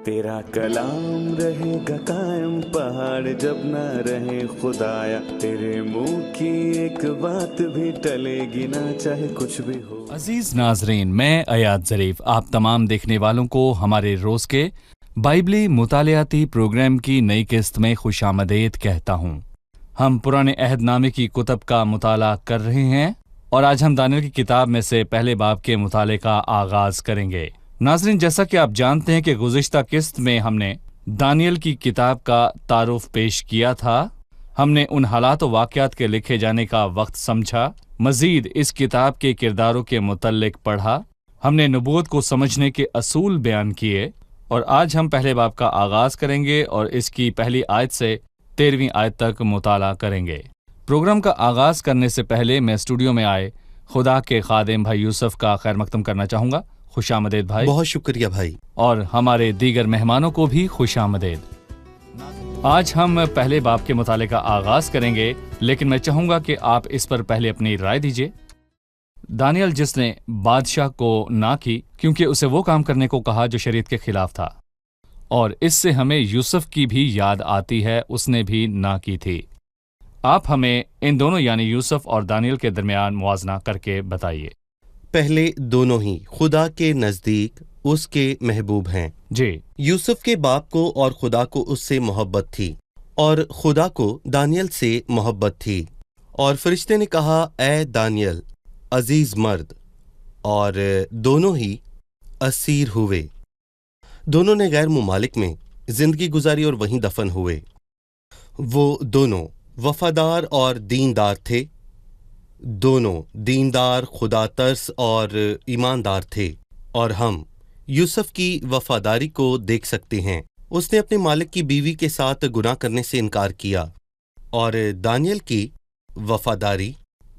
تیرا کلام رہے گا قائم، پہاڑ جب نہ رہے خدایا، تیرے منہ کی ایک بات بھی ٹلے گی نہ، چاہے کچھ بھی ہو۔ عزیز ناظرین، میں ایاد ظریف آپ تمام دیکھنے والوں کو ہمارے روز کے بائبلی مطالعاتی پروگرام کی نئی قسط میں خوش آمدید کہتا ہوں۔ ہم پرانے عہد نامے کی کتب کا مطالعہ کر رہے ہیں اور آج ہم دانیل کی کتاب میں سے پہلے باب کے مطالعے کا آغاز کریں گے۔ ناظرین، جیسا کہ آپ جانتے ہیں کہ گزشتہ قسط میں ہم نے دانیل کی کتاب کا تعارف پیش کیا تھا، ہم نے ان حالات و واقعات کے لکھے جانے کا وقت سمجھا، مزید اس کتاب کے کرداروں کے متعلق پڑھا، ہم نے نبوت کو سمجھنے کے اصول بیان کیے، اور آج ہم پہلے باب کا آغاز کریں گے اور اس کی پہلی آیت سے 13ویں آیت تک مطالعہ کریں گے۔ پروگرام کا آغاز کرنے سے پہلے میں اسٹوڈیو میں آئے خدا کے خادم بھائی یوسف کا خیر مقدم کرنا چاہوں گا۔ خوش آمدید بھائی۔ بہت شکریہ بھائی۔ اور ہمارے دیگر مہمانوں کو بھی خوش آمدید۔ آج ہم پہلے باب کے مطالعے کا آغاز کریں گے، لیکن میں چاہوں گا کہ آپ اس پر پہلے اپنی رائے دیجیے۔ دانیل جس نے بادشاہ کو نہ کی کیونکہ اسے وہ کام کرنے کو کہا جو شریعت کے خلاف تھا، اور اس سے ہمیں یوسف کی بھی یاد آتی ہے، اس نے بھی نہ کی تھی۔ آپ ہمیں ان دونوں یعنی یوسف اور دانیل کے درمیان موازنہ کر کے بتائیے۔ پہلے دونوں ہی خدا کے نزدیک اس کے محبوب ہیں۔ جی، یوسف کے باپ کو اور خدا کو اس سے محبت تھی، اور خدا کو دانیل سے محبت تھی، اور فرشتے نے کہا اے دانیل عزیز مرد، اور دونوں ہی اسیر ہوئے۔ دونوں نے غیر ممالک میں زندگی گزاری اور وہیں دفن ہوئے۔ وہ دونوں وفادار اور دیندار تھے، دونوں دیندار، خدا ترس اور ایماندار تھے، اور ہم یوسف کی وفاداری کو دیکھ سکتے ہیں۔ اس نے اپنے مالک کی بیوی کے ساتھ گناہ کرنے سے انکار کیا، اور دانیل کی وفاداری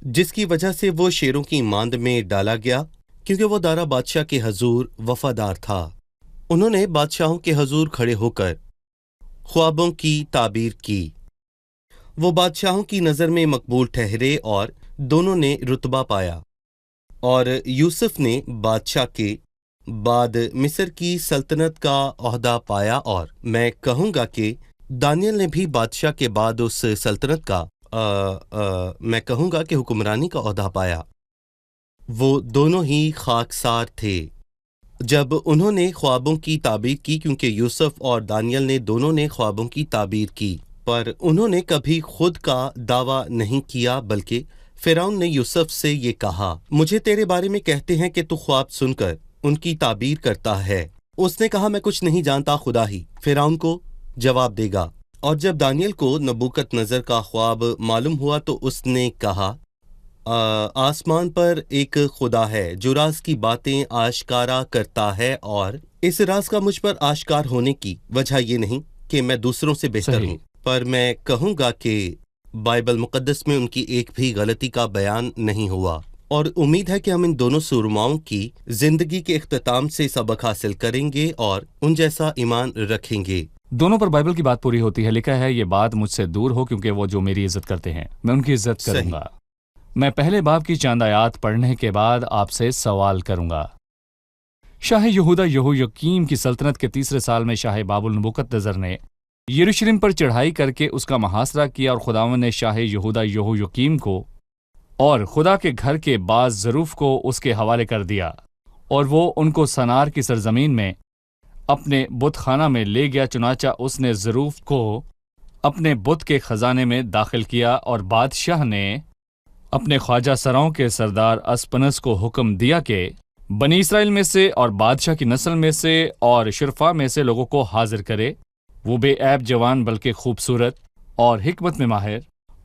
جس کی وجہ سے وہ شیروں کی ماند میں ڈالا گیا کیونکہ وہ دارا بادشاہ کے حضور وفادار تھا۔ انہوں نے بادشاہوں کے حضور کھڑے ہو کر خوابوں کی تعبیر کی۔ وہ بادشاہوں کی نظر میں مقبول ٹھہرے اور دونوں نے رتبہ پایا، اور یوسف نے بادشاہ کے بعد مصر کی سلطنت کا عہدہ پایا، اور میں کہوں گا کہ دانیل نے بھی بادشاہ کے بعد اس سلطنت کا میں کہوں گا کہ حکمرانی کا عہدہ پایا۔ وہ دونوں ہی خاکسار تھے جب انہوں نے خوابوں کی تعبیر کی، کیونکہ یوسف اور دانیل نے دونوں نے خوابوں کی تعبیر کی، پر انہوں نے کبھی خود کا دعویٰ نہیں کیا، بلکہ فرعون نے یوسف سے یہ کہا مجھے تیرے بارے میں کہتے ہیں کہ تو خواب سن کر ان کی تعبیر کرتا ہے۔ اس نے کہا میں کچھ نہیں جانتا، خدا ہی فرعون کو جواب دے گا۔ اور جب دانیل کو نبوکت نظر کا خواب معلوم ہوا تو اس نے کہا آسمان پر ایک خدا ہے جو راز کی باتیں آشکارا کرتا ہے، اور اس راز کا مجھ پر آشکار ہونے کی وجہ یہ نہیں کہ میں دوسروں سے بہتر ہوں، پر میں کہوں گا کہ بائبل مقدس میں ان کی ایک بھی غلطی کا بیان نہیں ہوا، اور امید ہے کہ ہم ان دونوں سورماؤں کی زندگی کے اختتام سے سبق حاصل کریں گے اور ان جیسا ایمان رکھیں گے۔ دونوں پر بائبل کی بات پوری ہوتی ہے۔ لکھا ہے یہ بات مجھ سے دور ہو کیونکہ وہ جو میری عزت کرتے ہیں میں ان کی عزت کروں گا۔ میں پہلے باب کی چند آیات پڑھنے کے بعد آپ سے سوال کروں گا۔ شاہ یہودا یہویقیم کی سلطنت کے 3 سال میں شاہ بابل نبوکدنضر نے یروشلم پر چڑھائی کر کے اس کا محاصرہ کیا، اور خداوند نے شاہ یہودا یہویقیم کو اور خدا کے گھر کے بعض ظروف کو اس کے حوالے کر دیا، اور وہ ان کو سنار کی سرزمین میں اپنے بت خانہ میں لے گیا۔ چنانچہ اس نے ظروف کو اپنے بت کے خزانے میں داخل کیا، اور بادشاہ نے اپنے خواجہ سراؤں کے سردار اسپنس کو حکم دیا کہ بنی اسرائیل میں سے اور بادشاہ کی نسل میں سے اور شرفا میں سے لوگوں کو حاضر کرے، وہ بے عیب جوان بلکہ خوبصورت اور حکمت میں ماہر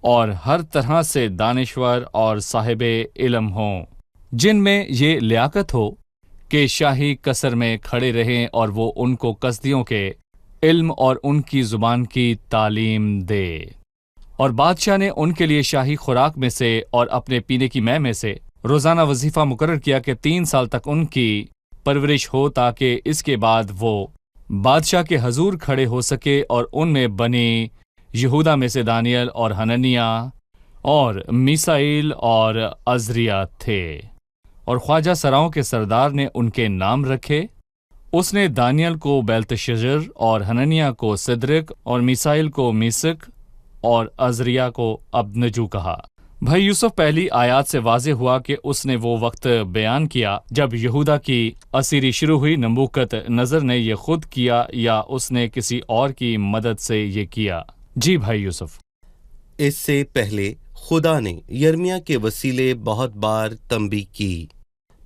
اور ہر طرح سے دانشور اور صاحب علم ہوں، جن میں یہ لیاقت ہو کہ شاہی قصر میں کھڑے رہیں، اور وہ ان کو کسدیوں کے علم اور ان کی زبان کی تعلیم دے۔ اور بادشاہ نے ان کے لیے شاہی خوراک میں سے اور اپنے پینے کی مے میں سے روزانہ وظیفہ مقرر کیا کہ 3 سال تک ان کی پرورش ہو، تاکہ اس کے بعد وہ بادشاہ کے حضور کھڑے ہو سکے۔ اور ان میں بنی یہودا میں سے دانیل اور حننیہ اور میسائیل اور عزریہ تھے، اور خواجہ سراؤں کے سردار نے ان کے نام رکھے، اس نے دانیل کو بیلتشجر اور حننیہ کو صدرک اور میسائل کو میسک اور عزریہ کو ابدنجو کہا۔ بھائی یوسف پہلی آیات سے واضح ہوا کہ اس نے وہ وقت بیان کیا جب یہودا کی اسیری شروع ہوئی۔ نبوکت نظر نے یہ خود کیا یا اس نے کسی اور کی مدد سے یہ کیا؟ جی بھائی یوسف۔ اس سے پہلے خدا نے یرمیہ کے وسیلے بہت بار تنبیہ کی،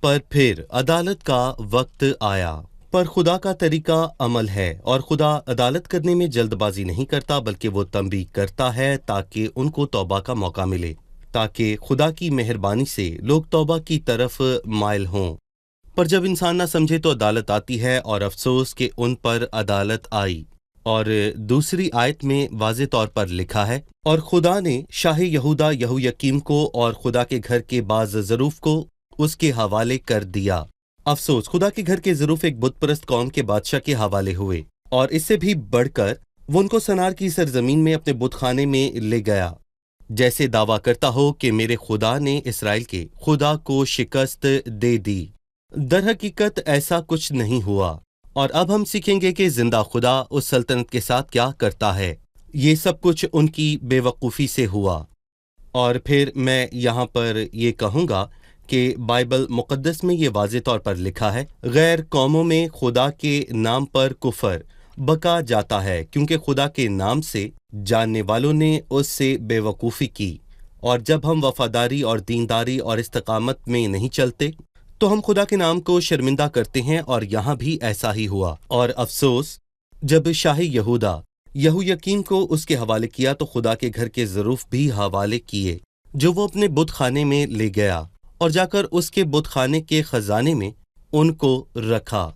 پر پھر عدالت کا وقت آیا۔ پر خدا کا طریقہ عمل ہے، اور خدا عدالت کرنے میں جلد بازی نہیں کرتا، بلکہ وہ تنبیہ کرتا ہے تاکہ ان کو توبہ کا موقع ملے، تاکہ خدا کی مہربانی سے لوگ توبہ کی طرف مائل ہوں۔ پر جب انسان نہ سمجھے تو عدالت آتی ہے، اور افسوس کہ ان پر عدالت آئی۔ اور دوسری آیت میں واضح طور پر لکھا ہے، اور خدا نے شاہ یہودا یہویکیم کو اور خدا کے گھر کے بعض ظروف کو اس کے حوالے کر دیا۔ افسوس، خدا کے گھر کے ظروف ایک بت پرست قوم کے بادشاہ کے حوالے ہوئے، اور اس سے بھی بڑھ کر وہ ان کو سنار کی سرزمین میں اپنے بت خانے میں لے گیا، جیسے دعویٰ کرتا ہو کہ میرے خدا نے اسرائیل کے خدا کو شکست دے دی۔ در حقیقت ایسا کچھ نہیں ہوا، اور اب ہم سیکھیں گے کہ زندہ خدا اس سلطنت کے ساتھ کیا کرتا ہے۔ یہ سب کچھ ان کی بے وقوفی سے ہوا۔ اور پھر میں یہاں پر یہ کہوں گا کہ بائبل مقدس میں یہ واضح طور پر لکھا ہے، غیر قوموں میں خدا کے نام پر کفر بکا جاتا ہے، کیونکہ خدا کے نام سے جاننے والوں نے اس سے بے وقوفی کی، اور جب ہم وفاداری اور دینداری اور استقامت میں نہیں چلتے تو ہم خدا کے نام کو شرمندہ کرتے ہیں، اور یہاں بھی ایسا ہی ہوا۔ اور افسوس، جب شاہ یہودا یہویکیم کو اس کے حوالے کیا تو خدا کے گھر کے ظروف بھی حوالے کیے جو وہ اپنے بت خانے میں لے گیا، اور جا کر اس کے بت خانے کے خزانے میں ان کو رکھا۔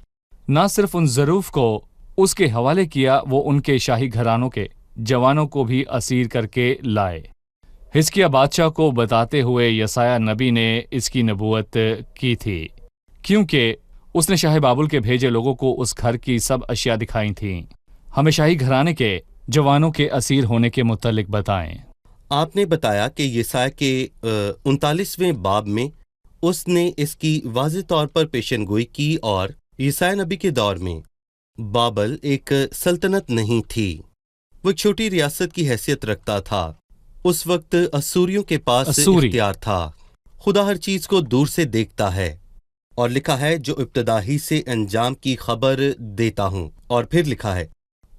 نہ صرف ان ظروف کو اس کے حوالے کیا، وہ ان کے شاہی گھرانوں کے جوانوں کو بھی اسیر کر کے لائے۔ حزقیہ بادشاہ کو بتاتے ہوئے یسایہ نبی نے اس کی نبوت کی تھی، کیونکہ اس نے شاہ بابل کے بھیجے لوگوں کو اس گھر کی سب اشیاء دکھائی تھیں۔ ہمیں شاہی گھرانے کے جوانوں کے اسیر ہونے کے متعلق بتائیں۔ آپ نے بتایا کہ یسایہ کے 39ویں باب میں اس نے اس کی واضح طور پر پیشن گوئی کی، اور یسایہ نبی کے دور میں بابل ایک سلطنت نہیں تھی، وہ ایک چھوٹی ریاست کی حیثیت رکھتا تھا۔ اس وقت اسوریوں کے پاس اختیار تھا۔ خدا ہر چیز کو دور سے دیکھتا ہے، اور لکھا ہے جو ابتدا ہی سے انجام کی خبر دیتا ہوں۔ اور پھر لکھا ہے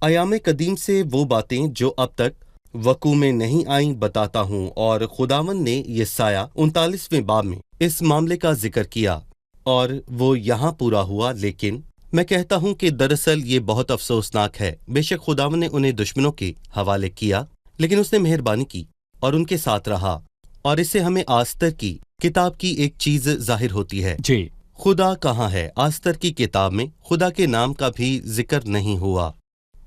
ایام قدیم سے وہ باتیں جو اب تک وقوع میں نہیں آئیں بتاتا ہوں۔ اور خداوند نے یسایہ 39ویں باب میں اس معاملے کا ذکر کیا، اور وہ یہاں پورا ہوا۔ لیکن میں کہتا ہوں کہ دراصل یہ بہت افسوسناک ہے۔ بے شک خداوند نے انہیں دشمنوں کے حوالے کیا، لیکن اس نے مہربانی کی اور ان کے ساتھ رہا۔ اور اس سے ہمیں آستر کی کتاب کی ایک چیز ظاہر ہوتی ہے۔ جی، خدا کہاں ہے؟ آستر کی کتاب میں خدا کے نام کا بھی ذکر نہیں ہوا۔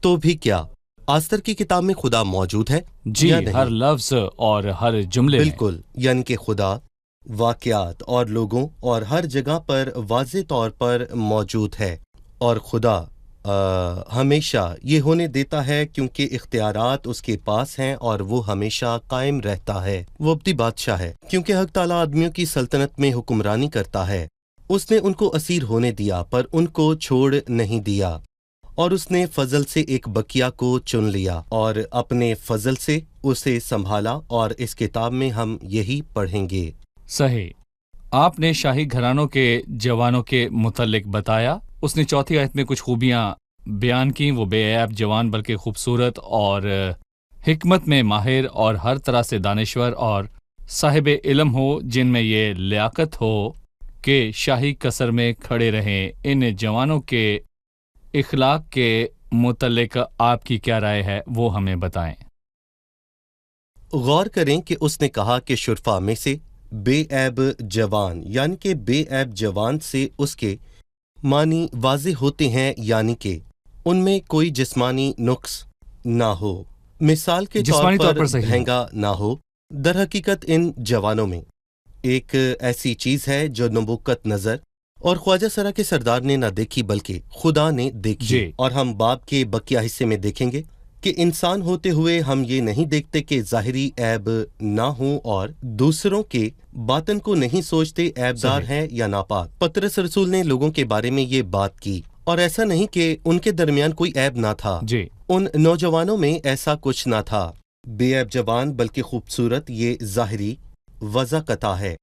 تو بھی کیا آستر کی کتاب میں خدا موجود ہے؟ جی، یا نہیں؟ ہر لفظ اور ہر جملے میں۔ بالکل، یعنی کہ خدا واقعات اور لوگوں اور ہر جگہ پر واضح طور پر موجود ہے، اور خدا ہمیشہ یہ ہونے دیتا ہے کیونکہ اختیارات اس کے پاس ہیں، اور وہ ہمیشہ قائم رہتا ہے۔ وہ ابدی بادشاہ ہے، کیونکہ حق تعالیٰ آدمیوں کی سلطنت میں حکمرانی کرتا ہے۔ اس نے ان کو اسیر ہونے دیا، پر ان کو چھوڑ نہیں دیا، اور اس نے فضل سے ایک بکیا کو چن لیا اور اپنے فضل سے اسے سنبھالا، اور اس کتاب میں ہم یہی پڑھیں گے۔ صحیح۔ آپ نے شاہی گھرانوں کے جوانوں کے متعلق بتایا۔ اس نے چوتھی آیت میں کچھ خوبیاں بیان کی۔ وہ بے عیب جوان بلکہ خوبصورت اور حکمت میں ماہر اور ہر طرح سے دانشور اور صاحب علم ہو، جن میں یہ لیاقت ہو کہ شاہی قصر میں کھڑے رہیں۔ ان جوانوں کے اخلاق کے متعلق آپ کی کیا رائے ہے، وہ ہمیں بتائیں۔ غور کریں کہ اس نے کہا کہ شرفا میں سے بے عیب جوان، یعنی کہ بے عیب جوان سے اس کے معنی واضح ہوتے ہیں، یعنی کہ ان میں کوئی جسمانی نقص نہ ہو، مثال کے جسمانی طور پر صحیح مہنگا نہ ہو۔ در حقیقت ان جوانوں میں ایک ایسی چیز ہے جو نبوکت نظر اور خواجہ سرا کے سردار نے نہ دیکھی بلکہ خدا نے دیکھی، جی۔ اور ہم باب کے بقیہ حصے میں دیکھیں گے کہ انسان ہوتے ہوئے ہم یہ نہیں دیکھتے کہ ظاہری عیب نہ ہوں، اور دوسروں کے باطن کو نہیں سوچتے عیب دار صحیح۔ ہیں یا ناپاک۔ پطرس رسول نے لوگوں کے بارے میں یہ بات کی، اور ایسا نہیں کہ ان کے درمیان کوئی عیب نہ تھا. جی ان نوجوانوں میں ایسا کچھ نہ تھا. بے عیب جوان بلکہ خوبصورت، یہ ظاہری وضع قطع ہے.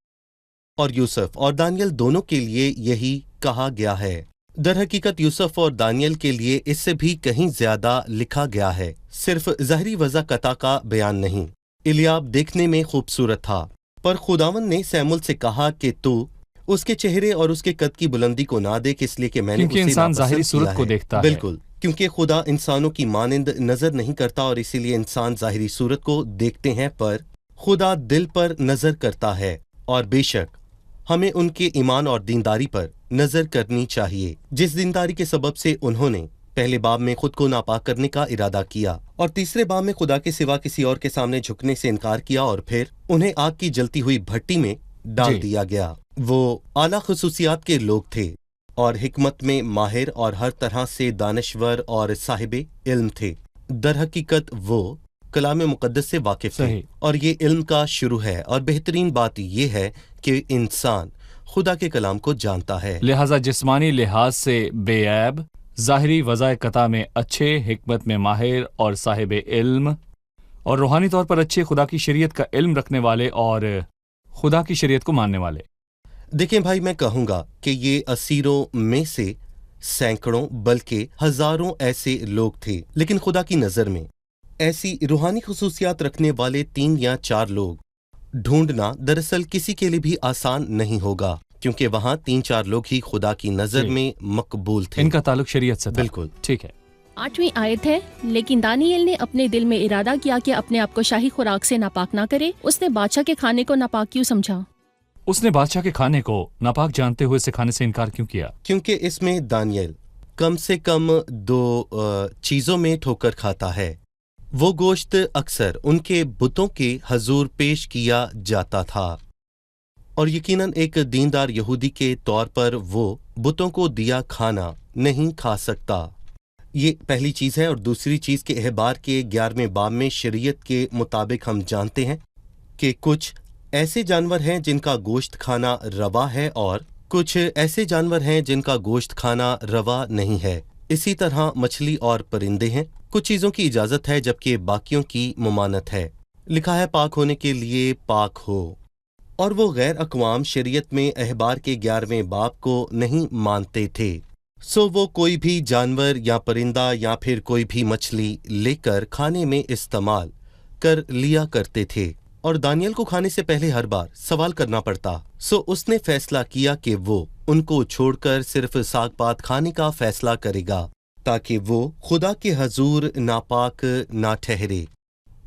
اور یوسف اور دانیل دونوں کے لیے یہی کہا گیا ہے. در حقیقت یوسف اور دانیل کے لیے اس سے بھی کہیں زیادہ لکھا گیا ہے، صرف ظاہری وضع قطع کا بیان نہیں. الیاب دیکھنے میں خوبصورت تھا، پر خداوند نے سیمول سے کہا کہ تو اس کے چہرے اور اس کے قد کی بلندی کو نہ دیکھ، اس لیے کہ میں نے کیونکہ اسے انسان ناپسند ظاہری کیا صورت کو ہے. دیکھتا ہے. بالکل، کیونکہ خدا انسانوں کی مانند نظر نہیں کرتا اور اسی لیے انسان ظاہری صورت کو دیکھتے ہیں، پر خدا دل پر نظر کرتا ہے. اور بے شک ہمیں ان کے ایمان اور دینداری پر نظر کرنی چاہیے، جس دینداری کے سبب سے انہوں نے پہلے باب میں خود کو ناپاک کرنے کا ارادہ کیا اور تیسرے باب میں خدا کے سوا کسی اور کے سامنے جھکنے سے انکار کیا، اور پھر انہیں آگ کی جلتی ہوئی بھٹی میں ڈال دیا گیا. وہ اعلیٰ خصوصیات کے لوگ تھے اور حکمت میں ماہر اور ہر طرح سے دانشور اور صاحب علم تھے. در حقیقت وہ کلام مقدس سے واقف تھے، صحیح. اور یہ علم کا شروع ہے. اور بہترین بات یہ ہے کہ انسان خدا کے کلام کو جانتا ہے. لہذا جسمانی لحاظ سے بے عیب، ظاہری وضع قطع میں اچھے، حکمت میں ماہر اور صاحب علم، اور روحانی طور پر اچھے، خدا کی شریعت کا علم رکھنے والے اور خدا کی شریعت کو ماننے والے. دیکھیں بھائی، میں کہوں گا کہ یہ اسیروں میں سے سینکڑوں بلکہ ہزاروں ایسے لوگ تھے، لیکن خدا کی نظر میں ایسی روحانی خصوصیات رکھنے والے 3 یا 4 لوگ ڈھونڈنا دراصل کسی کے لیے بھی آسان نہیں ہوگا، کیونکہ وہاں 3-4 لوگ ہی خدا کی نظر جی. میں مقبول تھے. ان کا تعلق شریعت سے تھا. بالکل. ٹھیک ہے. 8ویں آیت ہے، لیکن دانیل نے اپنے دل میں ارادہ کیا کہ اپنے آپ کو شاہی خوراک سے ناپاک نہ کرے. اس نے بادشاہ کے کھانے کو ناپاک کیوں سمجھا؟ اس نے بادشاہ کے کھانے کو ناپاک جانتے ہوئے اسے کھانے سے انکار کیوں کیا؟ کیونکہ اس میں دانیل کم سے کم 2 چیزوں میں ٹھوکر کھاتا ہے. وہ گوشت اکثر ان کے بتوں کے حضور پیش کیا جاتا تھا، اور یقیناً ایک دیندار یہودی کے طور پر وہ بتوں کو دیا کھانا نہیں کھا سکتا. یہ پہلی چیز ہے. اور دوسری چیز کہ احبار کے 11ویں باب میں شریعت کے مطابق ہم جانتے ہیں کہ کچھ ایسے جانور ہیں جن کا گوشت کھانا روا ہے اور کچھ ایسے جانور ہیں جن کا گوشت کھانا روا نہیں ہے. اسی طرح مچھلی اور پرندے ہیں. کچھ چیزوں کی اجازت ہے جبکہ باقیوں کی ممانعت ہے. لکھا ہے پاک ہونے کے لیے پاک ہو. اور وہ غیر اقوام شریعت میں احبار کے 11ویں باب کو نہیں مانتے تھے. وہ کوئی بھی جانور یا پرندہ یا پھر کوئی بھی مچھلی لے کر کھانے میں استعمال کر لیا کرتے تھے، اور دانیل کو کھانے سے پہلے ہر بار سوال کرنا پڑتا. اس نے فیصلہ کیا کہ وہ ان کو چھوڑ کر صرف ساگ پات کھانے کا فیصلہ کرے گا تاکہ وہ خدا کے حضور ناپاک نہ ٹھہرے.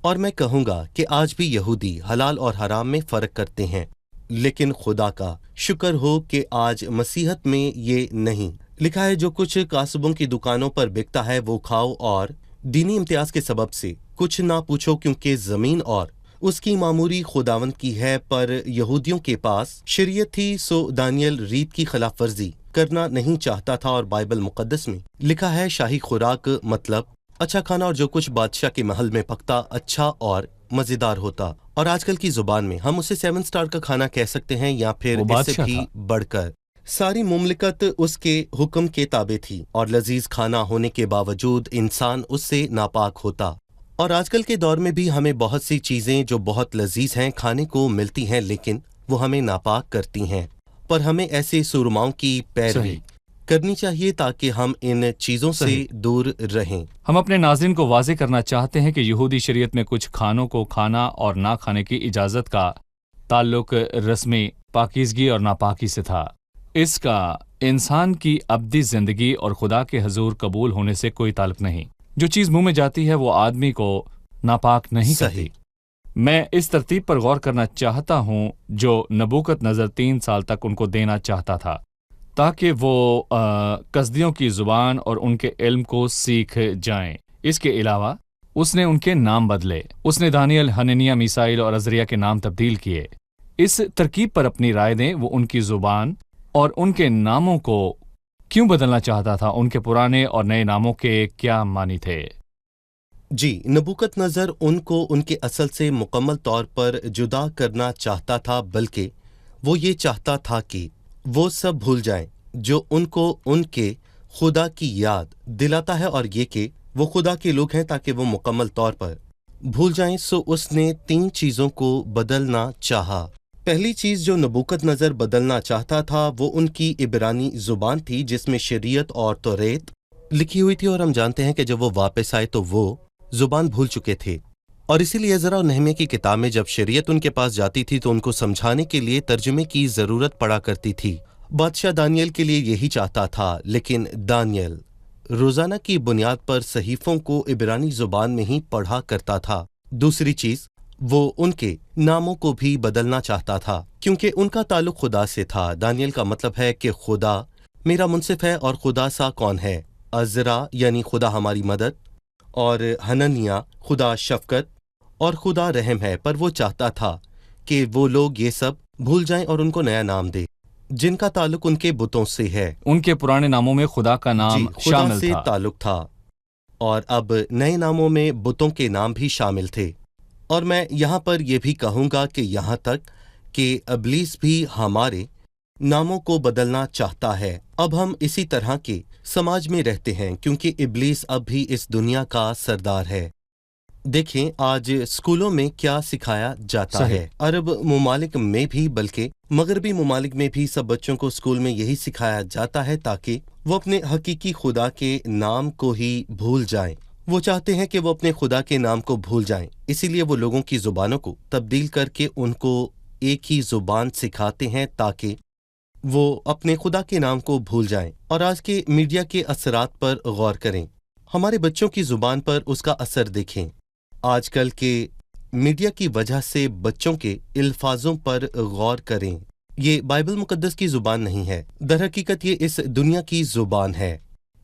اور میں کہوں گا کہ آج بھی یہودی حلال اور حرام میں فرق کرتے ہیں، لیکن خدا کا شکر ہو کہ آج مسیحت میں یہ نہیں. لکھا ہے جو کچھ قاسبوں کی دکانوں پر بکتا ہے وہ کھاؤ، اور دینی امتیاز کے سبب سے کچھ نہ پوچھو، کیونکہ زمین اور اس کی معموری خداوند کی ہے. پر یہودیوں کے پاس شریعت تھی، دانیل ریت کی خلاف ورزی کرنا نہیں چاہتا تھا. اور بائبل مقدس میں لکھا ہے شاہی خوراک مطلب اچھا کھانا، اور جو کچھ بادشاہ کے محل میں پکتا اچھا اور مزیدار ہوتا. اور آج کل کی زبان میں ہم اسے 7 سٹار کا کھانا کہہ سکتے ہیں، یا پھر اس سے بھی بڑھ کر. ساری مملکت اس کے حکم کے تابع تھی، اور لذیذ کھانا ہونے کے باوجود انسان اس سے ناپاک ہوتا. اور آج کل کے دور میں بھی ہمیں بہت سی چیزیں جو بہت لذیذ ہیں کھانے کو ملتی ہیں، لیکن وہ ہمیں ناپاک کرتی ہیں. پر ہمیں ایسے سورماؤں کی پیروی کرنی چاہیے تاکہ ہم ان چیزوں سے دور رہیں. ہم اپنے ناظرین کو واضح کرنا چاہتے ہیں کہ یہودی شریعت میں کچھ کھانوں کو کھانا اور نہ کھانے کی اجازت کا تعلق رسمی پاکیزگی اور ناپاکی سے تھا. اس کا انسان کی ابدی زندگی اور خدا کے حضور قبول ہونے سے کوئی تعلق نہیں. جو چیز منہ میں جاتی ہے وہ آدمی کو ناپاک نہیں کرتی. میں اس ترتیب پر غور کرنا چاہتا ہوں جو نبوکت نظر 3 سال تک ان کو دینا چاہتا تھا تاکہ وہ کسدیوں کی زبان اور ان کے علم کو سیکھ جائیں. اس کے علاوہ اس نے ان کے نام بدلے. اس نے دانیل، حننیہ، میسائیل اور عزریہ کے نام تبدیل کیے. اس ترکیب پر اپنی رائے دیں. وہ ان کی زبان اور ان کے ناموں کو کیوں بدلنا چاہتا تھا؟ ان کے پرانے اور نئے ناموں کے کیا معنی تھے؟ جی، نبوکت نظر ان کو ان کے اصل سے مکمل طور پر جدا کرنا چاہتا تھا، بلکہ وہ یہ چاہتا تھا کہ وہ سب بھول جائیں جو ان کو ان کے خدا کی یاد دلاتا ہے اور یہ کہ وہ خدا کے لوگ ہیں تاکہ وہ مکمل طور پر بھول جائیں، سو اس نے 3 چیزوں کو بدلنا چاہا۔ پہلی چیز جو نبوکت نظر بدلنا چاہتا تھا وہ ان کی عبرانی زبان تھی جس میں شریعت اور توریت لکھی ہوئی تھی، اور ہم جانتے ہیں کہ جب وہ واپس آئے تو وہ زبان بھول چکے تھے، اور اسی لیے عزرا اور نہمیہ کی کتاب میں جب شریعت ان کے پاس جاتی تھی تو ان کو سمجھانے کے لیے ترجمے کی ضرورت پڑا کرتی تھی۔ بادشاہ دانیل کے لیے یہی چاہتا تھا، لیکن دانیل روزانہ کی بنیاد پر صحیفوں کو عبرانی زبان میں ہی پڑھا کرتا تھا۔ دوسری چیز، وہ ان کے ناموں کو بھی بدلنا چاہتا تھا کیونکہ ان کا تعلق خدا سے تھا۔ دانیل کا مطلب ہے کہ خدا میرا منصف ہے، اور خدا سا کون ہے؟ عزرا یعنی خدا ہماری مدد، اور حننیہ خدا شفقت اور خدا رحم ہے، پر وہ چاہتا تھا کہ وہ لوگ یہ سب بھول جائیں اور ان کو نیا نام دے جن کا تعلق ان کے بتوں سے ہے۔ ان کے پرانے ناموں میں خدا کا نام خدا شامل سے تھا۔ تعلق تھا، اور اب نئے ناموں میں بتوں کے نام بھی شامل تھے۔ اور میں یہاں پر یہ بھی کہوں گا کہ یہاں تک کہ ابلیس بھی ہمارے ناموں کو بدلنا چاہتا ہے۔ اب ہم اسی طرح کے سماج میں رہتے ہیں کیونکہ ابلیس اب بھی اس دنیا کا سردار ہے۔ دیکھیں آج اسکولوں میں کیا سکھایا جاتا صحیح۔ ہے، عرب ممالک میں بھی بلکہ مغربی ممالک میں بھی سب بچوں کو اسکول میں یہی سکھایا جاتا ہے تاکہ وہ اپنے حقیقی خدا کے نام کو ہی بھول جائیں۔ وہ چاہتے ہیں کہ وہ اپنے خدا کے نام کو بھول جائیں، اسی لیے وہ لوگوں کی زبانوں کو تبدیل کر کے ان کو ایک ہی زبان سکھاتے ہیں تاکہ وہ اپنے خدا کے نام کو بھول جائیں۔ اور آج کے میڈیا کے اثرات پر غور کریں، ہمارے بچوں کی زبان پر اس کا اثر دیکھیں۔ آج کل کے میڈیا کی وجہ سے بچوں کے الفاظوں پر غور کریں۔ یہ بائبل مقدس کی زبان نہیں ہے، در حقیقت یہ اس دنیا کی زبان ہے،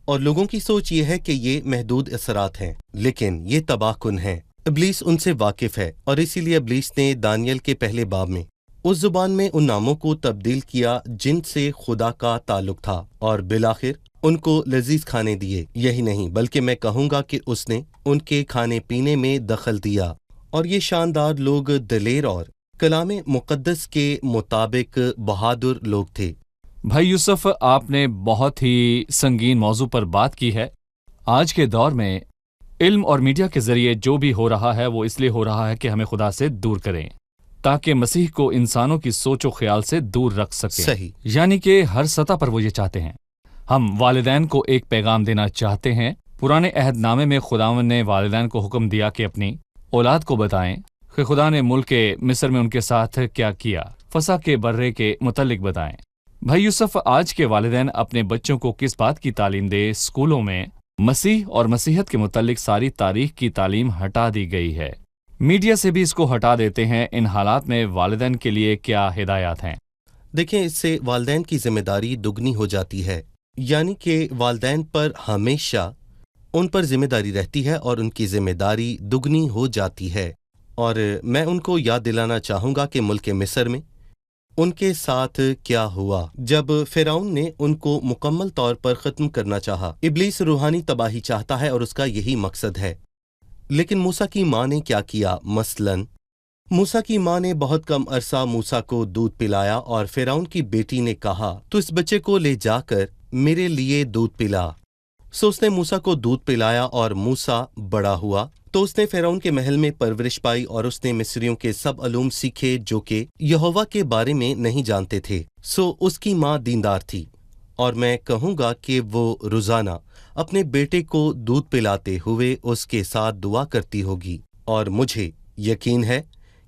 اور لوگوں کی سوچ یہ ہے کہ یہ محدود اثرات ہیں، لیکن یہ تباہ کن ہیں۔ ابلیس ان سے واقف ہے، اور اسی لیے ابلیس نے دانیل کے پہلے باب میں اس زبان میں ان ناموں کو تبدیل کیا جن سے خدا کا تعلق تھا، اور بالآخر ان کو لذیذ کھانے دیے۔ یہی نہیں بلکہ میں کہوں گا کہ اس نے ان کے کھانے پینے میں دخل دیا، اور یہ شاندار لوگ دلیر اور کلام مقدس کے مطابق بہادر لوگ تھے۔ بھائی یوسف، آپ نے بہت ہی سنگین موضوع پر بات کی ہے۔ آج کے دور میں علم اور میڈیا کے ذریعے جو بھی ہو رہا ہے وہ اس لیے ہو رہا ہے کہ ہمیں خدا سے دور کریں تاکہ مسیح کو انسانوں کی سوچ و خیال سے دور رکھ سکیں۔ صحیح۔ یعنی کہ ہر سطح پر وہ یہ چاہتے ہیں۔ ہم والدین کو ایک پیغام دینا چاہتے ہیں۔ پرانے عہد نامے میں خداوند نے والدین کو حکم دیا کہ اپنی اولاد کو بتائیں کہ خدا نے ملک مصر میں ان کے ساتھ کیا کیا، فسح کے برے کے متعلق بتائیں۔ بھائی یوسف، آج کے والدین اپنے بچوں کو کس بات کی تعلیم دے؟ اسکولوں میں مسیح اور مسیحیت کے متعلق ساری تاریخ کی تعلیم ہٹا دی گئی ہے، میڈیا سے بھی اس کو ہٹا دیتے ہیں۔ ان حالات میں والدین کے لیے کیا ہدایات ہیں؟ دیکھیں، اس سے والدین کی ذمہ داری دگنی ہو جاتی ہے، یعنی کہ والدین پر ہمیشہ ان پر ذمہ داری رہتی ہے اور ان کی ذمہ داری دگنی ہو جاتی ہے۔ اور میں ان کو یاد دلانا چاہوں گا کہ ملک مصر میں ان کے ساتھ کیا ہوا جب فرعون نے ان کو مکمل طور پر ختم کرنا چاہا۔ ابلیس روحانی تباہی چاہتا ہے اور اس کا یہی مقصد ہے، لیکن موسیٰ کی ماں نے کیا کیا؟ مثلاً موسیٰ کی ماں نے بہت کم عرصہ موسیٰ کو دودھ پلایا، اور فرعون کی بیٹی نے کہا تو اس بچے کو لے جا کر میرے لیے دودھ پلا۔ سو اس نے موسیٰ کو دودھ پلایا، اور موسیٰ بڑا ہوا تو اس نے فرعون کے محل میں پرورش پائی، اور اس نے مصریوں کے سب علوم سیکھے جو کہ یہوہ کے بارے میں نہیں جانتے تھے۔ سو اس کی ماں دیندار تھی، اور میں کہوں گا کہ وہ روزانہ اپنے بیٹے کو دودھ پلاتے ہوئے اس کے ساتھ دعا کرتی ہوگی، اور مجھے یقین ہے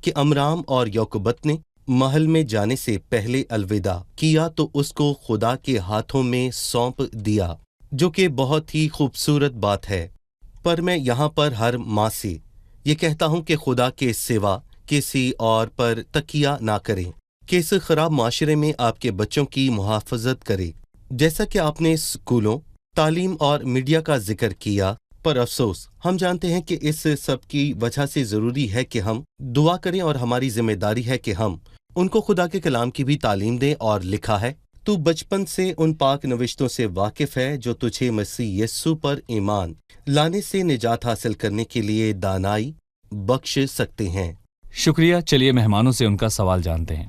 کہ امرام اور یوکبت نے محل میں جانے سے پہلے الوداع کیا تو اس کو خدا کے ہاتھوں میں سونپ دیا، جو کہ بہت ہی خوبصورت بات ہے۔ پر میں یہاں پر ہر ماں سے یہ کہتا ہوں کہ خدا کے سوا کسی اور پر تکیہ نہ کریں، کہ اس خراب معاشرے میں آپ کے بچوں کی محافظت کرے۔ جیسا کہ آپ نے اسکولوں، تعلیم اور میڈیا کا ذکر کیا، پر افسوس ہم جانتے ہیں کہ اس سب کی وجہ سے ضروری ہے کہ ہم دعا کریں، اور ہماری ذمہ داری ہے کہ ہم ان کو خدا کے کلام کی بھی تعلیم دیں۔ اور لکھا ہے، تو بچپن سے ان پاک نوشتوں سے واقف ہے جو تجھے مسیح یسوع پر ایمان لانے سے نجات حاصل کرنے کے لیے دانائی بخش سکتے ہیں۔ شکریہ۔ چلیے مہمانوں سے ان کا سوال جانتے ہیں۔